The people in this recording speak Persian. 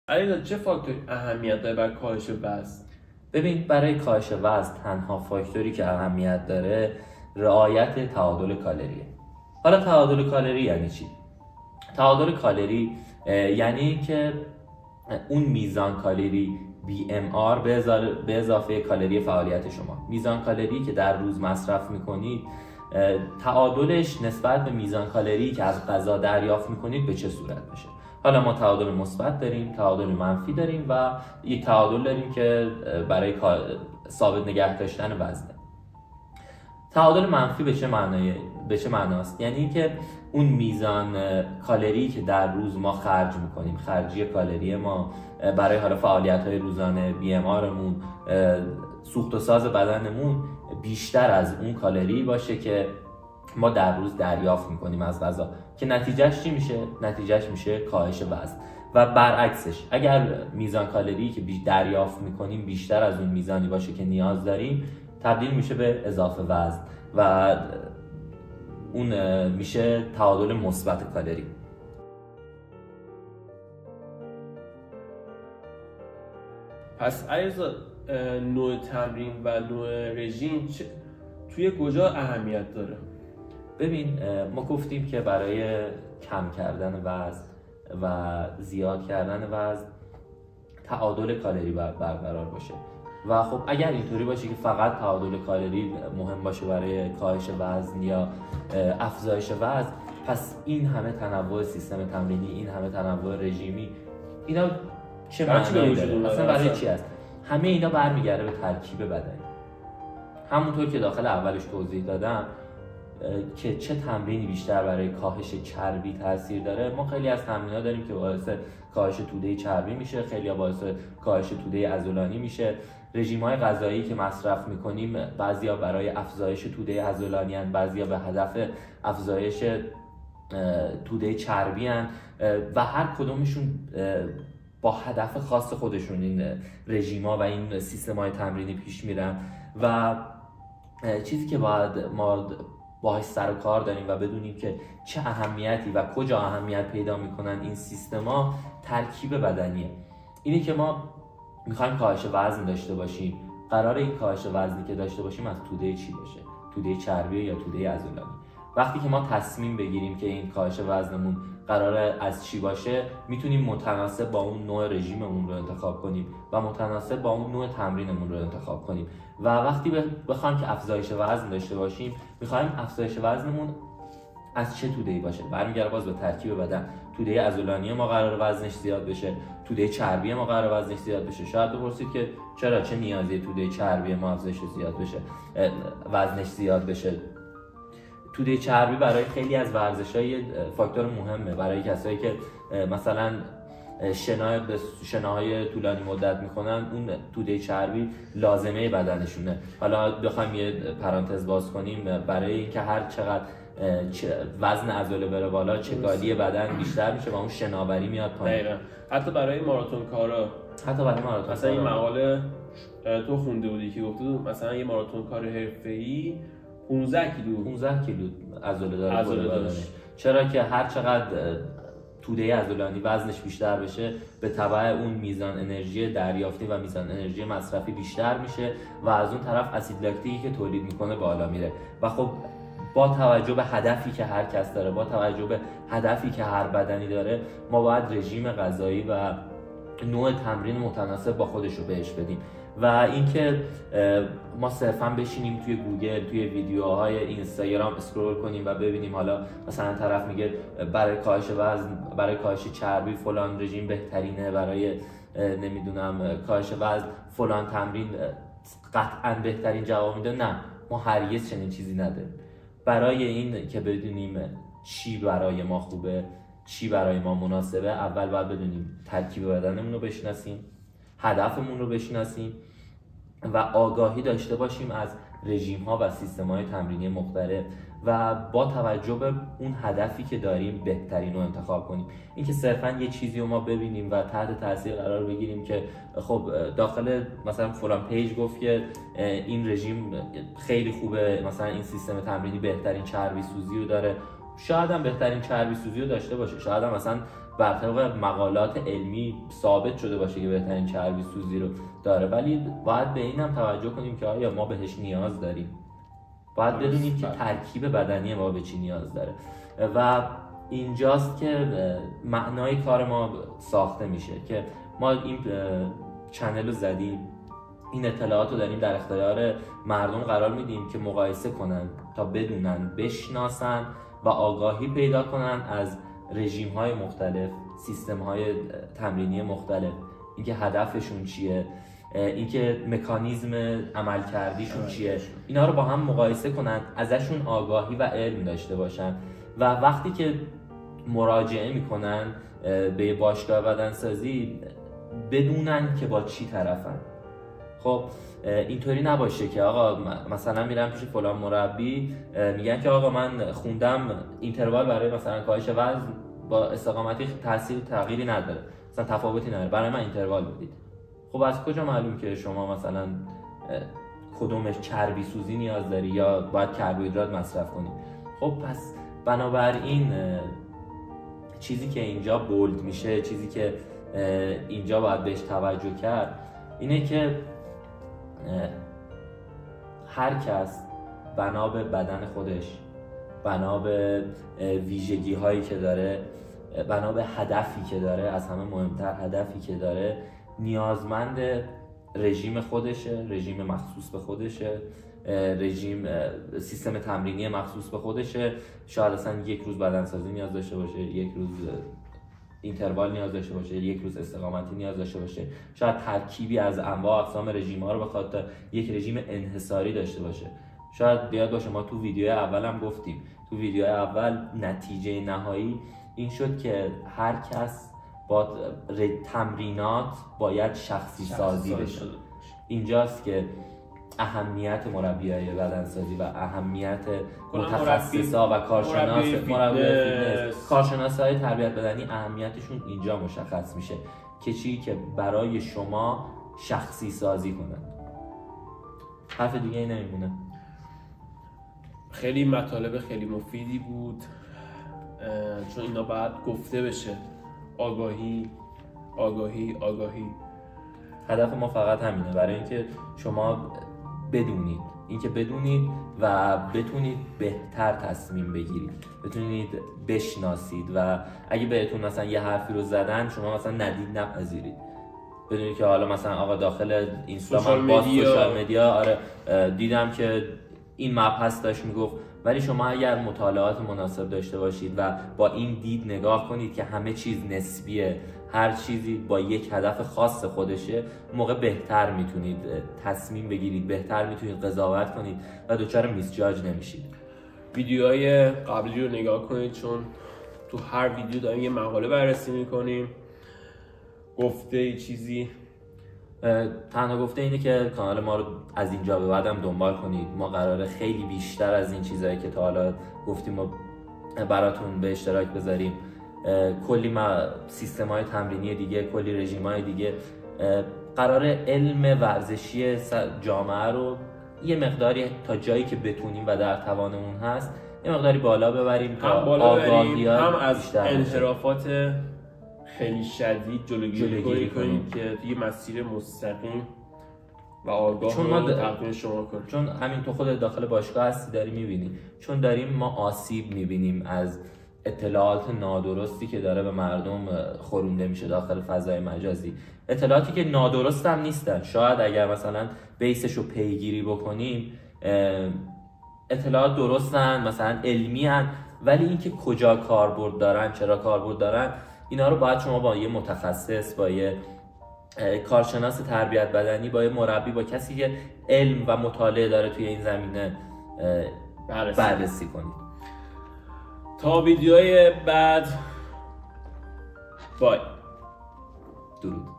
علیرضا چه فاکتوری اهمیت داره برای کاهش وزن؟ ببین، برای کاهش وزن تنها فاکتوری که اهمیت داره رعایت تعادل کالریه. حالا تعادل کالری یعنی چی؟ تعادل کالری یعنی که اون میزان کالری BMR به اضافه کالری فعالیت شما، میزان کالری که در روز مصرف میکنید تعادلش نسبت به میزان کالری که از غذا دریافت میکنید به چه صورت بشه. حالا ما تعادل مثبت داریم، تعادل منفی داریم و یک تعادل داریم که برای ثابت نگه داشتن وزنه. تعادل منفی به چه معناست؟ یعنی که اون میزان کالری که در روز ما خرج میکنیم، خرجی کالری ما برای حالا فعالیت‌های روزانه، BMRمون، سوخت و ساز بدنمون بیشتر از اون کالری باشه که ما در روز دریافت میکنیم از غذا، که نتیجهش چی میشه؟ نتیجهش میشه کاهش وزن. و برعکسش، اگر میزان کالری که دریافت میکنیم بیشتر از اون میزانی باشه که نیاز داریم، تبدیل میشه به اضافه وزن و اون میشه تعادل مثبت کالری. پس علیرضا نوع تمرین و نوع رژیم توی کجا اهمیت داره؟ ببین، ما گفتیم که برای کم کردن وزن و زیاد کردن وزن تعادل کالری باید برقرار باشه و خب اگر اینطوری باشه که فقط تعادل کالری مهم باشه برای کاهش وزن یا افزایش وزن، پس این همه تنوع سیستم تمرینی، این همه تنوع رژیمی، اینا چه معنی داره؟ اصلا برای چی هست؟ همه اینا برمیگرده به ترکیب بدنی. همونطور که داخل اولش توضیح دادم که چه تمرینی بیشتر برای کاهش چربی تاثیر داره. ما خیلی از تمرین‌ها داریم که باعث کاهش توده چربی میشه، خیلی باعث کاهش توده عضلانی میشه. رژیم‌های غذایی که مصرف میکنیم بعضیا برای افزایش توده عضلانی ان، بعضیا به هدف افزایش توده چربی ان و هر کدومشون با هدف خاص خودشون این رژیم‌ها و این سیستم‌های تمرینی پیش میرن و چیزی که باید ما باهاش سر و کار داریم و بدونیم که چه اهمیتی و کجا اهمیت پیدا میکنن این سیستما، ترکیب بدنیه. اینی که ما میخوایم کاهش وزن داشته باشیم، قرار این کاهش وزنی که داشته باشیم از توده چی باشه؟ توده چربی یا توده عضلانی. وقتی که ما تصمیم بگیریم که این کاهش وزنمون قراره از چی باشه، میتونیم متناسب با اون نوع رژیممون رو انتخاب کنیم و متناسب با اون نوع تمرینمون رو انتخاب کنیم. و وقتی بخوایم که افزایش وزن داشته باشیم، میخوایم افزایش وزنمون از چه توده‌ای باشه؟ برمیگره باز به ترکیب بدن. توده عضلانی ما قراره وزنش زیاد بشه، توده چربی ما قراره وزنش زیاد بشه. شاید بپرسید که چرا، چه نیازی توده چربی ما افزایش زیاد بشه، وزنش زیاد بشه؟ توده چربی برای خیلی از ورزش‌ها فاکتور مهمه. برای کسایی که مثلا شناهای طولانی مدت میکنن، اون توده چربی لازمه بدنشونه. حالا بخوایم یه پرانتز باز کنیم، برای اینکه هر چقدر وزن عضله بره بالا، چگالی بدن بیشتر میشه و اون شناوری میاد پایین. حتی برای ماراتون کارا، مثلا این مقاله تو خونده بودی که گفته مثلا یه ماراتون کار حرفه‌ای 15 کیلو عضله داره. چرا که هر چقدر توده عضلانی وزنش بیشتر بشه، به تبع اون میزان انرژی دریافتی و میزان انرژی مصرفی بیشتر میشه و از اون طرف اسید لاکتیکی که تولید میکنه بالا میره. و خب با توجه به هدفی که هر کس داره، با توجه به هدفی که هر بدنی داره، ما باید رژیم غذایی و نوع تمرین متناسب با خودش رو بهش بدیم. و اینکه ما صرفا بشینیم توی گوگل، توی ویدیوهای اینستاگرام اسکرول کنیم و ببینیم حالا مثلا طرف میگه برای کاهش وزن، برای کاهش چربی فلان رژیم بهترینه، برای نمیدونم کاهش وزن فلان تمرین قطعا بهترین جواب میده. نه، ما هرگز چنین چیزی نداریم. برای این که بدونیم چی برای ما خوبه، چی برای ما مناسبه، اول باید بدونیم ترکیب بدنمون رو بشناسیم، هدفمون رو بشناسیم و آگاهی داشته باشیم از رژیم ها و سیستم های تمرینی مختلف و با توجه به اون هدفی که داریم بهترین رو انتخاب کنیم. اینکه صرفا یه چیزی رو ما ببینیم و تحت تاثیر قرار بگیریم که خب داخل مثلا فلان پیج گفت که این رژیم خیلی خوبه، مثلا این سیستم تمرینی بهترین چربی سوزی رو داره، شاید هم بهترین چربی سوزی رو داشته باشه، شاید هم مثلا بر طبق مقالات علمی ثابت شده باشه که بهترین چربی سوزی رو داره، ولی باید به این هم توجه کنیم که آیا ما بهش نیاز داریم. باید بدونیم که ترکیب بدنی ما به چی نیاز داره و اینجاست که معنای کار ما ساخته میشه که ما این چنل رو زدیم، این اطلاعات رو داریم در اختیار مردم قرار میدیم که مقایسه کنن تا بدونن، بشناسن و آگاهی پیدا کنن از رژیم های مختلف، سیستم های تمرینی مختلف، اینکه هدفشون چیه، اینکه مکانیزم عمل کردیشون چیه، اینا رو با هم مقایسه کنن، ازشون آگاهی و علم داشته باشن و وقتی که مراجعه میکنن به باشگاه بدنسازی بدونن که با چی طرفن. خب اینطوری نباشه که آقا مثلا میرم پیش فلان مربی میگن که آقا من خوندم اینتروال برای مثلا کاهش وزن با استقامتی تغییری نداره، مثلا تفاوتی نداره، برای من اینتروال بدید. خب از کجا معلوم که شما مثلا کدومش چربی سوزی نیاز داری یا باید کربوهیدرات مصرف کنی؟ خب پس بنابراین چیزی که اینجا بولد میشه، چیزی که اینجا باید بهش توجه کرد اینه که هر کس بنا به بدن خودش، بنا به ویژگی هایی که داره، بنا به هدفی که داره، از همه مهمتر هدفی که داره، نیازمند رژیم خودشه، رژیم مخصوص به خودشه، رژیم سیستم تمرینی مخصوص به خودشه. شاید اصلا یک روز بدنسازی نیاز داشته باشه، یک روز اینتروال نیاز داشته باشه، یک روز استقامتی نیاز داشته باشه، شاید ترکیبی از انواع اقسام رژیم‌ها رو بخواد تا یک رژیم انحصاری داشته باشه. شاید یاد باشه ما تو ویدیو اول هم گفتیم، تو ویدیو اول نتیجه نهایی این شد که هر کس با تمرینات باید شخصی سازی بشه. اینجاست که اهمیت مربیای بدنسازی و اهمیت متخصصا و کارشناسای تربیت بدنی اهمیتشون اینجا مشخص میشه که چی که برای شما شخصی سازی کنن. حرف دیگه ای نمیمونه. خیلی مطالب خیلی مفیدی بود، چون اینا باید گفته بشه. آگاهی آگاهی آگاهی. هدف ما فقط همینه، برای اینکه شما بدونید، اینکه بدونید و بتونید بهتر تصمیم بگیرید، بتونید بشناسید و اگه بهتون مثلا یه حرفی رو زدن شما مثلا ندید نپذیرید. بدونید که حالا مثلا آقا داخل اینستاگرام با سوشال مدیا آره دیدم که این مبحث داشت میگفت، ولی شما اگر مطالعات مناسب داشته باشید و با این دید نگاه کنید که همه چیز نسبیه، هر چیزی با یک هدف خاص خودشه، موقع بهتر میتونید تصمیم بگیرید، بهتر میتونید قضاوت کنید و دچار میسجاج نمیشید. ویدیوهای قبلی رو نگاه کنید، چون تو هر ویدیو داریم یه مقاله بررسی میکنیم، گفته چیزی. تنها گفته اینه که کانال ما رو از اینجا به بعدم دنبال کنید. ما قراره خیلی بیشتر از این چیزایی که تا حالا گفتیم و براتون به اشتراک بذاریم. کلی سیستم‌های تمرینی دیگه، کلی رژیم‌های دیگه. قراره علم ورزشی جامعه رو یه مقداری تا جایی که بتونیم و در توانمون هست یه مقداری بالا ببریم تا آگاهی هم از انحرافات خیلی شدید جلوگیری کنیم که یه مسیر مستقیم و آگاه رو تقدیم شما کنیم. چون همین تو خود داخل باشگاه هستی داری میبینی، چون داریم ما آسیب میبینیم از اطلاعات نادرستی که داره به مردم خورونده میشه داخل فضای مجازی. اطلاعاتی که نادرست هم نیستن، شاید اگر مثلا بیسش رو پیگیری بکنیم اطلاعات درستن، مثلا علمی هن، ولی اینکه کجا کاربرد دارن، چرا کاربرد دارن، اینا رو باید شما با یه متخصص، با یه کارشناس تربیت بدنی، با یه مربی، با کسی که علم و مطالعه داره توی این زمینه بررسی کنید. تا ویدیوهای بعد، بای. درود.